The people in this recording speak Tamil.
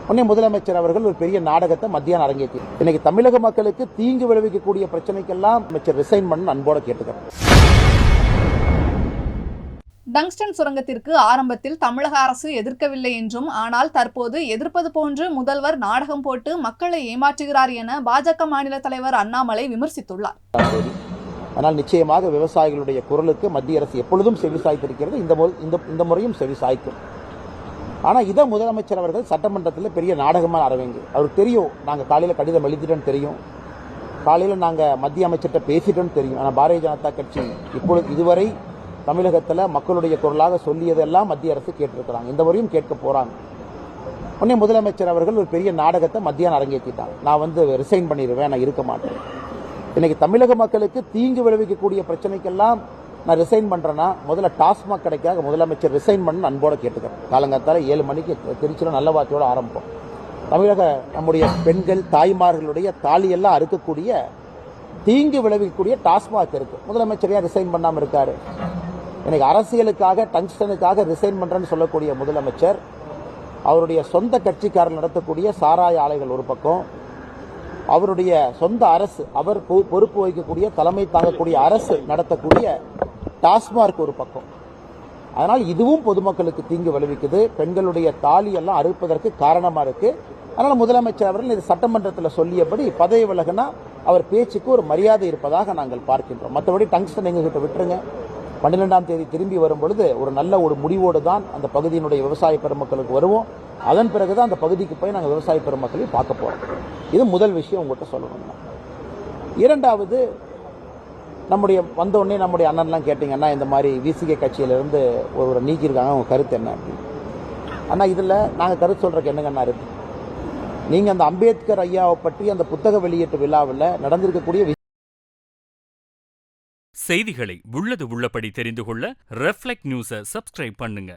உடனே முதலமைச்சர் அவர்கள் ஒரு பெரிய நாடகத்தை மத்தியானம் அரங்கேற்றி இன்னைக்கு தமிழக மக்களுக்கு தீங்கு விளைவிக்கக்கூடிய பிரச்சனைக்கெல்லாம் அமைச்சர் ரிசைன் பண்ண அன்போட கேட்டுக்கிறேன். டங்ஸ்டன் சுரங்கத்திற்கு ஆரம்பத்தில் தமிழக அரசு எதிர்க்கவில்லை என்றும், ஆனால் தற்போது எதிர்ப்பது போன்று முதல்வர் நாடகம் போட்டு மக்களை ஏமாற்றுகிறார் என பாஜக மாநில தலைவர் அண்ணாமலை விமர்சித்துள்ளார். ஆனால் நிச்சயமாக விவசாயிகளுடைய குரலுக்கு மத்திய அரசு எப்பொழுதும் செவிசாய்த்திருக்கிறது, இந்த முறையும் செவிசாய்க்கும். ஆனால் இதை முதலமைச்சர் அவர்கள் சட்டமன்றத்தில் பெரிய நாடகமாக அரவேங்க. அவருக்கு தெரியும், நாங்கள் காலையில் கடிதம் எழுதிட்டோன்னு தெரியும், காலையில் நாங்கள் மத்திய அமைச்சர்கிட்ட பேசிட்டோன்னு தெரியும். ஆனால் பாரதிய ஜனதா கட்சி இப்பொழுது இதுவரை தமிழகத்தில் மக்களுடைய குரலாக சொல்லியதெல்லாம் மத்திய அரசு கேட்டிருக்கிறாங்க, இந்த முறையும் கேட்க போகிறாங்க. உடனே முதலமைச்சர் அவர்கள் ஒரு பெரிய நாடகத்தை மத்தியானம் அரங்கேற்றிட்டாங்க. நான் ரிசைன் பண்ணிடுவேன், நான் இருக்க மாட்டேன். இன்னைக்கு தமிழக மக்களுக்கு தீங்கு விளைவிக்கக்கூடிய பிரச்சனைக்கெல்லாம் நான் ரிசைன் பண்ணுறேன்னா முதல்ல டாஸ்மாக் கடைக்காக முதலமைச்சர் ரிசைன் பண்ண அன்போட கேட்டுக்கிறேன். காலங்காத்தால 7 மணிக்கு திருச்சியில் நல்ல வார்த்தையோட ஆரம்பிப்போம். தமிழக நம்முடைய பெண்கள் தாய்மார்களுடைய தாலியெல்லாம் அறுக்கக்கூடிய தீங்கு விளைவிக்கக்கூடிய டாஸ்மாக் இருக்கு. முதலமைச்சரையா ரிசைன் பண்ணாமல் இருக்காரு? இன்னைக்கு அரசியலுக்காக டங்ஸ்டனுக்காக ரிசைன் பண்றேன்னு சொல்லக்கூடிய முதலமைச்சர் அவருடைய சொந்த கட்சிக்காரர் நடத்தக்கூடிய சாராய ஆலைகள் ஒரு பக்கம், அவருடைய சொந்த அரசு அவர் பொறுப்பு வகிக்கக்கூடிய தலைமை தாங்கக்கூடிய அரசு நடத்தக்கூடிய டாஸ்மாக் ஒரு பக்கம். அதனால் இதுவும் பொதுமக்களுக்கு தீங்கு விளைவிக்குது, பெண்களுடைய தாலி எல்லாம் அறுப்பதற்கு காரணமா இருக்கு. அதனால முதலமைச்சர் அவர்கள் இது சட்டமன்றத்தில் சொல்லியபடி பதவி விலகினா அவர் பேச்சுக்கு ஒரு மரியாதை இருப்பதாக நாங்கள் பார்க்கின்றோம். மற்றபடி டங்ஸ்டன் எங்ககிட்ட விட்டுருங்க. 12ஆம் தேதி திரும்பி வரும் பொழுது ஒரு நல்ல ஒரு முடிவோடு தான் அந்த பகுதியினுடைய விவசாய பெருமக்களுக்கு வருவோம். அதன் பிறகுதான் அந்த பகுதிக்கு போய் நாங்கள் விவசாய பெருமக்களையும் பார்க்க போறோம். இது முதல் விஷயம் உங்கள்கிட்ட சொல்லணும். இரண்டாவது, நம்முடைய வந்தோடனே நம்முடைய அண்ணன்லாம் கேட்டீங்கன்னா இந்த மாதிரி விசிகே கட்சியிலிருந்து ஒரு நீக்கியிருக்காங்க, அவங்க கருத்து என்ன அப்படின்னு. ஆனால் இதில் நாங்கள் கருத்து சொல்றதுக்கு என்னங்கண்ணா இருக்கு? நீங்கள் அந்த அம்பேத்கர் ஐயாவை பற்றி அந்த புத்தக வெளியீட்டு விழாவில் நடந்திருக்கக்கூடிய செய்திகளை உள்ளது உள்ளபடி தெரிந்து கொள்ள ரெஃப்ளெக்ட் நியூஸை சப்ஸ்கிரைப் பண்ணுங்க.